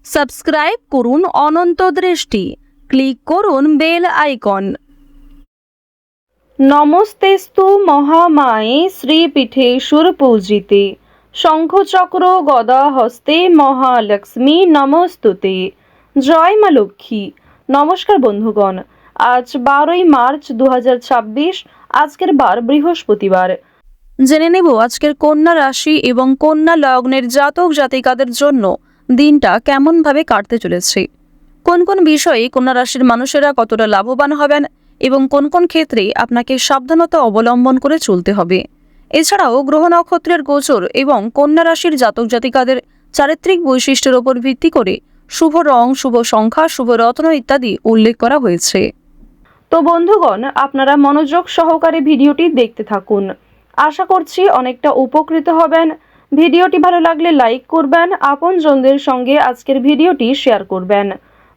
Subscribe করুন অনন্ত দৃষ্টি, click করুন বেল আইকন। নমস্তেস্তু মহামায়ে শ্রীপীঠেশ্বর পূজিতে, শঙ্খচক্র গদা হস্তে মহালক্ষ্মী নমস্তুতে। জয় মা লক্ষ্মী। নমস্কার বন্ধুগণ, আজ 12ই মার্চ 2026, আজকের বার বৃহস্পতিবার। জেনে নেব আজকের কন্যা রাশি এবং কন্যা লগ্নের জাতক জাতিকাদের জন্য দিনটা কেমনভাবে কাটতে চলেছে, কোন কোন বিষয়ে কন্যা রাশির মানুষেরা কতটা লাভবান হবেন এবং কোন কোন ক্ষেত্রে আপনাকে সাবধানতা অবলম্বন করে চলতে হবে। এছাড়াও গ্রহ নক্ষত্রের গোচর এবং কন্যা রাশির জাতক জাতিকাদের চারিত্রিক বৈশিষ্ট্যের উপর ভিত্তি করে শুভ রং, শুভ সংখ্যা, শুভ রত্ন ইত্যাদি উল্লেখ করা হয়েছে। তো বন্ধুগণ, আপনারা মনোযোগ সহকারে ভিডিওটি দেখতে থাকুন। আশা করছি অনেকটা উপকৃত হবেন। ভিডিওটি ভালো লাগলে লাইক করবেন, আপনজনদের সঙ্গে আজকের ভিডিওটি শেয়ার করবেন।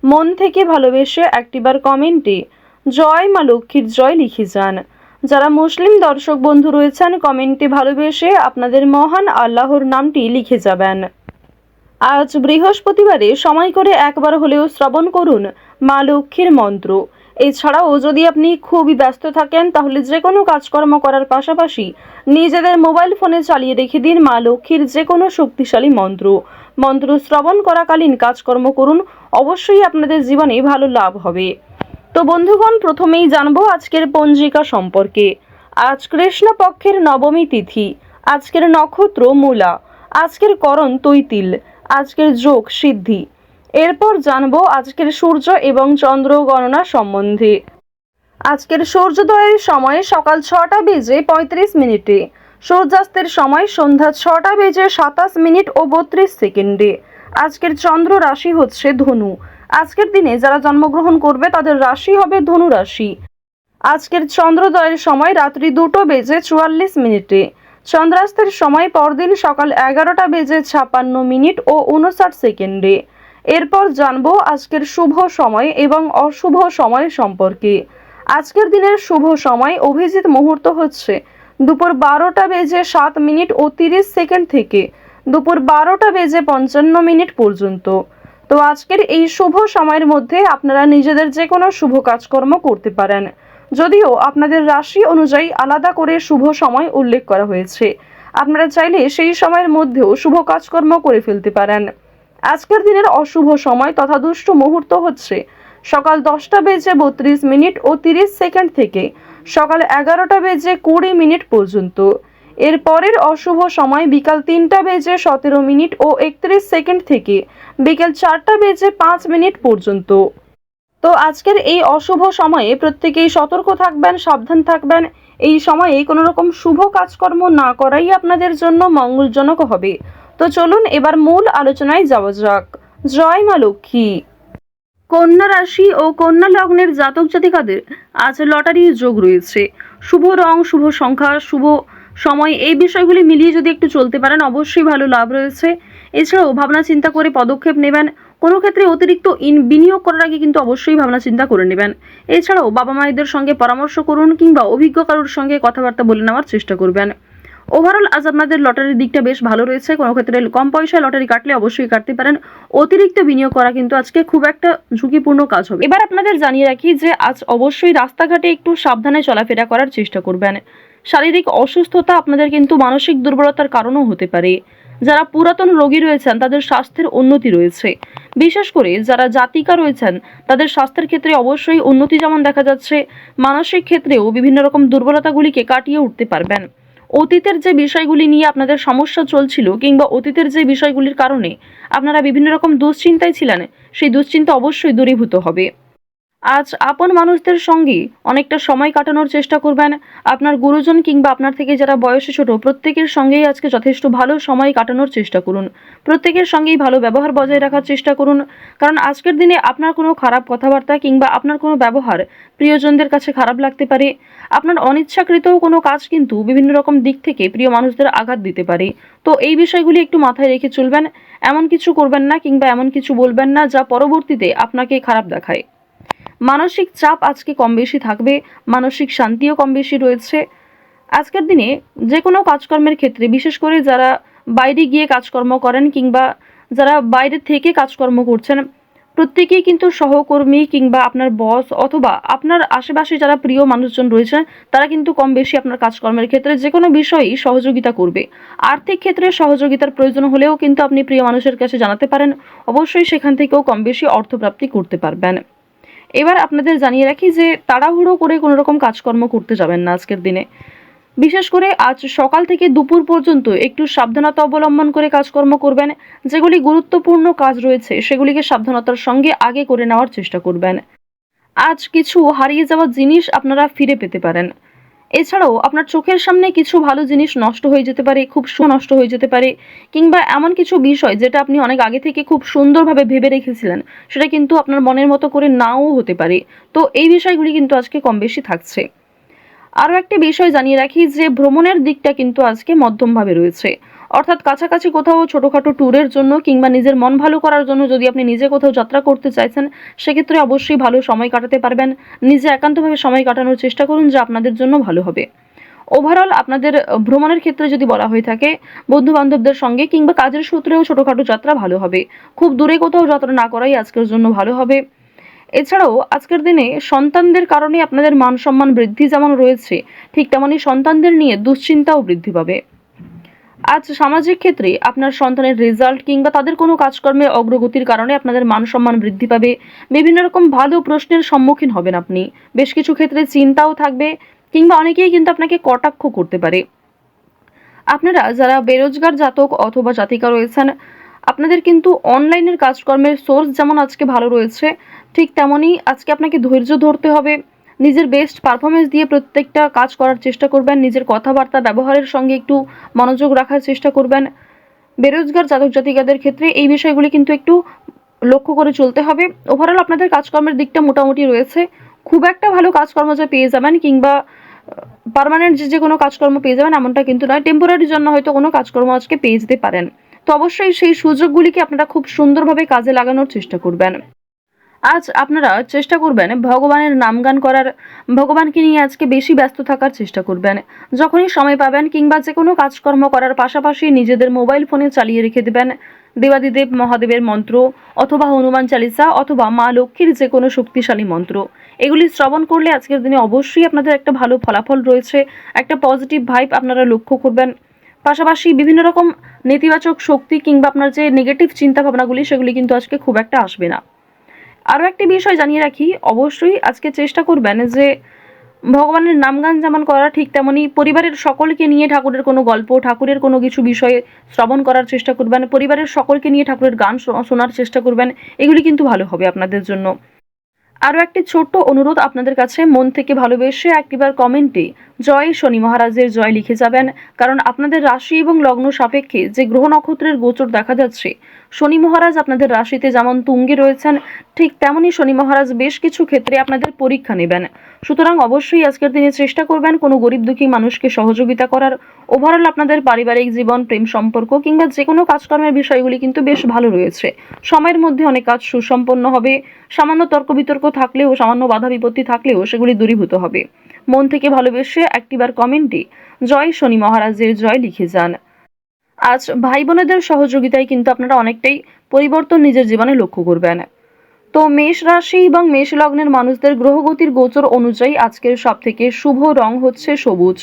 মন থেকে ভালোবেসে একটিবার কমেন্টে জয় মা লক্ষ্মীর জয় লিখে যান। যারা মুসলিম দর্শক বন্ধু রয়েছেন, কমেন্টে ভালোবেসে আপনাদের মহান আল্লাহর নামটি লিখে যাবেন। আজ বৃহস্পতিবারে সময় করে একবার হলেও শ্রবণ করুন মা লক্ষ্মীর মন্ত্র। এছাড়াও যদি আপনি খুবই ব্যস্ত থাকেন, তাহলে যে কোনো কাজকর্ম করার পাশাপাশি নিজেদের মোবাইল ফোনে চালিয়ে রেখে দিন মা লক্ষ্মীর যে কোনো শক্তিশালী মন্ত্র শ্রবণ করাকালীন কাজকর্ম করুন, অবশ্যই আপনাদের জীবনে ভালো লাভ হবে। তো বন্ধুগণ, প্রথমেই জানবো আজকের পঞ্জিকা সম্পর্কে। আজ কৃষ্ণপক্ষের নবমী তিথি, আজকের নক্ষত্র মূলা, আজকের করণ তৈতিল, আজকের যোগ সিদ্ধি। এরপর জানবো আজকের সূর্য এবং চন্দ্র গণনা সম্বন্ধে। আজকের সূর্যোদয়ের সময় সকাল 6টা বেজে 35 মিনিটে, সূর্যাস্তের সময় সন্ধ্যা 6টা বেজে 27 মিনিট ও 32 সেকেন্ডে। আজকের চন্দ্র রাশি হচ্ছে ধনু। আজকের দিনে যারা জন্মগ্রহণ করবে তাদের রাশি হবে ধনু রাশি। আজকের চন্দ্রোদয়ের সময় রাত্রি 2টো বেজে 44 মিনিটে, চন্দ্রাস্তের সময় পরদিন সকাল 11টা বেজে 56 মিনিট ও 59 সেকেন্ডে। এরপর জানবো আজকের শুভ সময় এবং অশুভ সময় সম্পর্কে। আজকের দিনের শুভ সময় অভিজিৎ মুহূর্ত হচ্ছে দুপুর 12টা বেজে 7 মিনিট ও 30 সেকেন্ড থেকে দুপুর 12টা বেজে 55 মিনিট পর্যন্ত। তো আজকের এই শুভ সময়ের মধ্যে আপনারা নিজেদের যে কোনো শুভ কাজকর্ম করতে পারেন, যদিও আপনাদের রাশি অনুযায়ী আলাদা করে শুভ সময় উল্লেখ করা হয়েছে। আপনারা চাইলে সেই সময়ের মধ্যেও শুভ কাজকর্ম করে ফেলতে পারেন। আজকের দিনের অশুভ সময় তথা দুষ্ট মুহূর্ত হচ্ছে সকাল 10টা বেজে 32 মিনিট ও 30 সেকেন্ড থেকে সকাল 11টা বেজে 20 মিনিট পর্যন্ত। এর পরের অশুভ সময় বিকাল 3টা বেজে 17 মিনিট ও 31 সেকেন্ড থেকে বিকেল 4টা বেজে 5 মিনিট পর্যন্ত। তো আজকের এই অশুভ সময়ে প্রত্যেকেই সতর্ক থাকবেন, সাবধান থাকবেন। এই সময়ে কোনো রকম শুভ কাজকর্ম না করাই আপনাদের জন্য মঙ্গলজনক হবে। তো চলুন এবার মূল আলোচনায় যাওয়া যাক। জয় মা লক্ষ্মী। কন্যা রাশি ও কন্যা লগ্নের জাতক জাতিকাদের আজ লটারির যোগ রয়েছে। শুভ রং, শুভ সংখ্যা, শুভ সময়, এই বিষয়গুলি মিলিয়ে যদি একটু চলতে পারেন অবশ্যই ভালো লাভ রয়েছে। এছাড়াও ভাবনা চিন্তা করে পদক্ষেপ নেবেন। কোনো ক্ষেত্রে অতিরিক্ত বিনিয়োগ করার আগে কিন্তু অবশ্যই ভাবনা চিন্তা করে নেবেন। এছাড়াও বাবা মায়েদের সঙ্গে পরামর্শ করুন কিংবা অভিজ্ঞ কারোর সঙ্গে কথাবার্তা বলে নেওয়ার চেষ্টা করবেন। ওভারঅল আজ আপনাদের লটারির দিকটা বেশ ভালো রয়েছে। কোনো ক্ষেত্রে কম পয়সায় লটারি কাটলে অবশ্যই কাটতে পারেন। অতিরিক্ত বিনিয়োগ করা কিন্তু আজকে খুব একটা ঝুঁকিপূর্ণ কাজ হবে। এবার আপনাদের জানিয়ে রাখি যে আজ অবশ্যই রাস্তাঘাটে একটু সাবধানে চলাফেরা করার চেষ্টা করবেন। শারীরিক অসুস্থতা আপনাদের কিন্তু মানসিক দুর্বলতার কারণও হতে পারে। যারা পুরাতন রোগী রয়েছেন তাদের স্বাস্থ্যের উন্নতি রয়েছে। বিশেষ করে যারা জাতিকা রয়েছেন তাদের স্বাস্থ্যের ক্ষেত্রে অবশ্যই উন্নতি যেমন দেখা যাচ্ছে, মানসিক ক্ষেত্রেও বিভিন্ন রকম দুর্বলতাগুলিকে কাটিয়ে উঠতে পারবেন। অতীতের যে বিষয়গুলি নিয়ে আপনাদের সমস্যা চলছিল কিংবা অতীতের যে বিষয়গুলির কারণে আপনারা বিভিন্ন রকম দুশ্চিন্তায় ছিলেন, সেই দুশ্চিন্তা অবশ্যই দূরীভূত হবে। আজ আপন মানুষদের সঙ্গে অনেকটা সময় কাটানোর চেষ্টা করবেন। আপনার গুরুজন কিংবা আপনার থেকে যারা বয়সে ছোট প্রত্যেকের সঙ্গেই আজকে যথেষ্ট ভালো সময় কাটানোর চেষ্টা করুন। প্রত্যেকের সঙ্গেই ভালো ব্যবহার বজায় রাখার চেষ্টা করুন, কারণ আজকের দিনে আপনার কোনো খারাপ কথাবার্তা কিংবা আপনার কোনো ব্যবহার প্রিয়জনদের কাছে খারাপ লাগতে পারে। আপনার অনিচ্ছাকৃত কোনো কাজ কিন্তু বিভিন্ন রকম দিক থেকে প্রিয় মানুষদের আঘাত দিতে পারে। তো এই বিষয়গুলি একটু মাথায় রেখে চলবেন। এমন কিছু করবেন না কিংবা এমন কিছু বলবেন না যা পরবর্তীতে আপনাকে খারাপ দেখায়। মানসিক চাপ আজকে কম বেশি থাকবে, মানসিক শান্তিও কম বেশি রয়েছে। আজকের দিনে যে কোনো কাজকর্মের ক্ষেত্রে, বিশেষ করে যারা বাইরে গিয়ে কাজকর্ম করেন কিংবা যারা বাইরে থেকে কাজকর্ম করছেন প্রত্যেকেই কিন্তু সহকর্মী কিংবা আপনার বস অথবা আপনার আশেপাশে যারা প্রিয় মানুষজন রয়েছেন তারা কিন্তু কম বেশি আপনার কাজকর্মের ক্ষেত্রে যে কোনো বিষয়েই সহযোগিতা করবে। আর্থিক ক্ষেত্রে সহযোগিতার প্রয়োজন হলেও কিন্তু আপনি প্রিয় মানুষের কাছে জানাতে পারেন, অবশ্যই সেখান থেকেও কম বেশি অর্থপ্রাপ্তি করতে পারবেন। এবার আপনাদের জানিয়ে রাখি যে তাড়াহুড়ো করে কোনো রকম কাজকর্ম করতে যাবেন না আজকের দিনে। বিশেষ করে আজ সকাল থেকে দুপুর পর্যন্ত একটু সাবধানতা অবলম্বন করে কাজকর্ম করবেন। যেগুলি গুরুত্বপূর্ণ কাজ রয়েছে সেগুলিকে সাবধানতার সঙ্গে আগে করে নেওয়ার চেষ্টা করবেন। আজ কিছু হারিয়ে যাওয়া জিনিস আপনারা ফিরে পেতে পারেন। এছাড়াও আপনার চোখের সামনে কিছু ভালো জিনিস নষ্ট হয়ে যেতে পারে, খুব নষ্ট হয়ে যেতে পারে, কিংবা এমন কিছু বিষয় যেটা আপনি অনেক আগে থেকে খুব সুন্দরভাবে ভেবে রেখেছিলেন সেটা কিন্তু আপনার মনের মতো করে নাও হতে পারে। তো এই বিষয়গুলি কিন্তু আজকে কম বেশি থাকছে। আরও একটি বিষয় জানিয়ে রাখি যে ভ্রমণের দিকটা কিন্তু আজকে মধ্যমভাবে রয়েছে, অর্থাৎ কাছাকাছি কোথাও ছোটোখাটো ট্যুরের জন্য কিংবা নিজের মন ভালো করার জন্য যদি আপনি নিজে কোথাও যাত্রা করতে চাইছেন সেক্ষেত্রে অবশ্যই ভালো সময় কাটাতে পারবেন। নিজে একান্তভাবে সময় কাটানোর চেষ্টা করুন, যা আপনাদের জন্য ভালো হবে। ওভারঅল আপনাদের ভ্রমণের ক্ষেত্রে যদি বলা হয়ে থাকে বন্ধু বান্ধবদের সঙ্গে কিংবা কাজের সূত্রেও ছোটোখাটো যাত্রা ভালো হবে। খুব দূরে কোথাও যাত্রা না করাই আজকের জন্য ভালো হবে। এছাড়াও আজকের দিনে সন্তানদের কারণে আপনাদের মান সম্মান বৃদ্ধি যেমন রয়েছে, ঠিক তেমনি সন্তানদের নিয়ে দুশ্চিন্তাও বৃদ্ধি পাবে। আজ সামাজিক ক্ষেত্রে আপনার সন্তানের রেজাল্ট কিংবা তাদের কোনো কাজকর্মে অগ্রগতির কারণে আপনাদের মান সম্মান বৃদ্ধি পাবে। বিভিন্ন রকম ভালো প্রশ্নের সম্মুখীন হবেন আপনি। বেশ কিছু ক্ষেত্রে চিন্তাও থাকবে, কিংবা অনেকেই কিন্তু আপনাকে কটাক্ষ করতে পারে। আপনারা যারা বেরোজগার জাতক অথবা জাতিকা রয়েছেন আপনাদের কিন্তু অনলাইনের কাজকর্মের সোর্স যেমন আজকে ভালো রয়েছে, ঠিক তেমনই আজকে আপনাকে ধৈর্য ধরতে হবে। নিজের বেস্ট পারফরমেন্স দিয়ে প্রত্যেকটা কাজ করার চেষ্টা করবেন। নিজের কথাবার্তা ব্যবহারের সঙ্গে একটু মনোযোগ রাখার চেষ্টা করবেন। বেরোজগার জাতক জাতিকাদের ক্ষেত্রে এই বিষয়গুলি কিন্তু একটু লক্ষ্য করে চলতে হবে। ওভারঅল আপনাদের কাজকর্মের দিকটা মোটামুটি রয়েছে, খুব একটা ভালো কাজকর্ম যে পেয়ে যাবেন কিংবা পার্মানেন্ট যে কোনো কাজকর্ম পেয়ে যাবেন এমনটা কিন্তু নয়। টেম্পোরারির জন্য হয়তো কোনো কাজকর্ম আজকে পেয়ে যেতে পারেন। তো অবশ্যই সেই সুযোগগুলিকে আপনারা খুব সুন্দরভাবে কাজে লাগানোর চেষ্টা করবেন। আজ আপনারা চেষ্টা করবেন ভগবানের নামগান করার, ভগবানকে নিয়ে আজকে বেশি ব্যস্ত থাকার চেষ্টা করবেন। যখনই সময় পাবেন কিংবা যে কোনো কাজকর্ম করার পাশাপাশি নিজেদের মোবাইল ফোনে চালিয়ে রেখে দেবেন দেবাদিদেব মহাদেবের মন্ত্র অথবা হনুমান চালিসা অথবা মা লক্ষ্মীর যে কোনো শক্তিশালী মন্ত্র। এগুলি শ্রবণ করলে আজকের দিনে অবশ্যই আপনাদের একটা ভালো ফলাফল রয়েছে, একটা পজিটিভ ভাইব আপনারা লক্ষ্য করবেন। পাশাপাশি বিভিন্ন রকম নেতিবাচক শক্তি কিংবা আপনার যে নেগেটিভ চিন্তা ভাবনাগুলি সেগুলি কিন্তু আজকে খুব একটা আসবে না। আরও একটি বিষয় জানিয়ে রাখি, অবশ্যই আজকে চেষ্টা করবেন যে ভগবানের নামগান যেমন করা ঠিক তেমনি পরিবারের সকলকে নিয়ে ঠাকুরের কোনো গল্প ঠাকুরের কোনো কিছু বিষয়ে শ্রবণ করার চেষ্টা করবেন। পরিবারের সকলকে নিয়ে ঠাকুরের গান শোনার চেষ্টা করবেন। এগুলি কিন্তু ভালো হবে আপনাদের জন্য। আরও একটি ছোট্ট অনুরোধ আপনাদের কাছে, মন থেকে ভালোবেসে একটিবার কমেন্টে জয় শনি মহারাজের জয় লিখে যাবেন, কারণ আপনাদের রাশি এবং লগ্ন সাপেক্ষে যে গ্রহ নক্ষত্রের গোচর দেখা যাচ্ছে শনি মহারাজ আপনাদের রাশিতে যেমন তুঙ্গে রয়েছেন ঠিক তেমনি শনি মহারাজ বেশ কিছু ক্ষেত্রে আপনাদের পরীক্ষা নেবেন। সুতরাং অবশ্যই আজকের দিনে চেষ্টা করবেন কোনো গরিব দুঃখী মানুষকে সহযোগিতা করার। ওভারঅল আপনাদের পারিবারিক জীবন, প্রেম সম্পর্ক কিংবা যে কোনো কাজকর্মের বিষয়গুলি কিন্তু বেশ ভালো রয়েছে। সময়ের মধ্যে অনেক কাজ সুসম্পন্ন হবে। সামান্য তর্ক বিতর্ক থাকলেও, সামান্য বাধা বিপত্তি থাকলেও সেগুলি দূরীভূত হবে। মন থেকে ভালোবেসে একটিবার কমেন্টে জয় শনি মহারাজের জয় লিখে যান। আজ ভাই বোনেদের সহযোগিতায় কিন্তু আপনারা অনেকটাই পরিবর্তন নিজের জীবনে লক্ষ্য করবেন। তো মেষ রাশি এবং মেষ লগ্নের মানুষদের গ্রহগতির গোচর অনুযায়ী আজকের সবথেকে শুভ রং হচ্ছে সবুজ,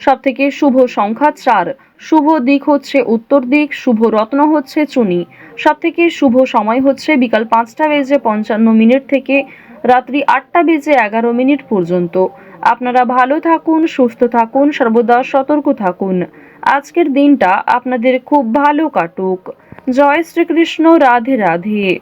সবথেকে শুভ সংখ্যা 4, শুভ দিক হচ্ছে উত্তর দিক, শুভ রত্ন হচ্ছে চুনি, সবথেকে শুভ সময় হচ্ছে বিকাল 5টা বেজে 55 মিনিট থেকে রাত্রি 8টা বেজে 11 মিনিট পর্যন্ত। আপনারা ভালো থাকুন, সুস্থ থাকুন, সর্বদা সতর্ক থাকুন। আজকের দিনটা আপনাদের খুব ভালো কাটুক। জয় শ্রীকৃষ্ণ, রাধে রাধে।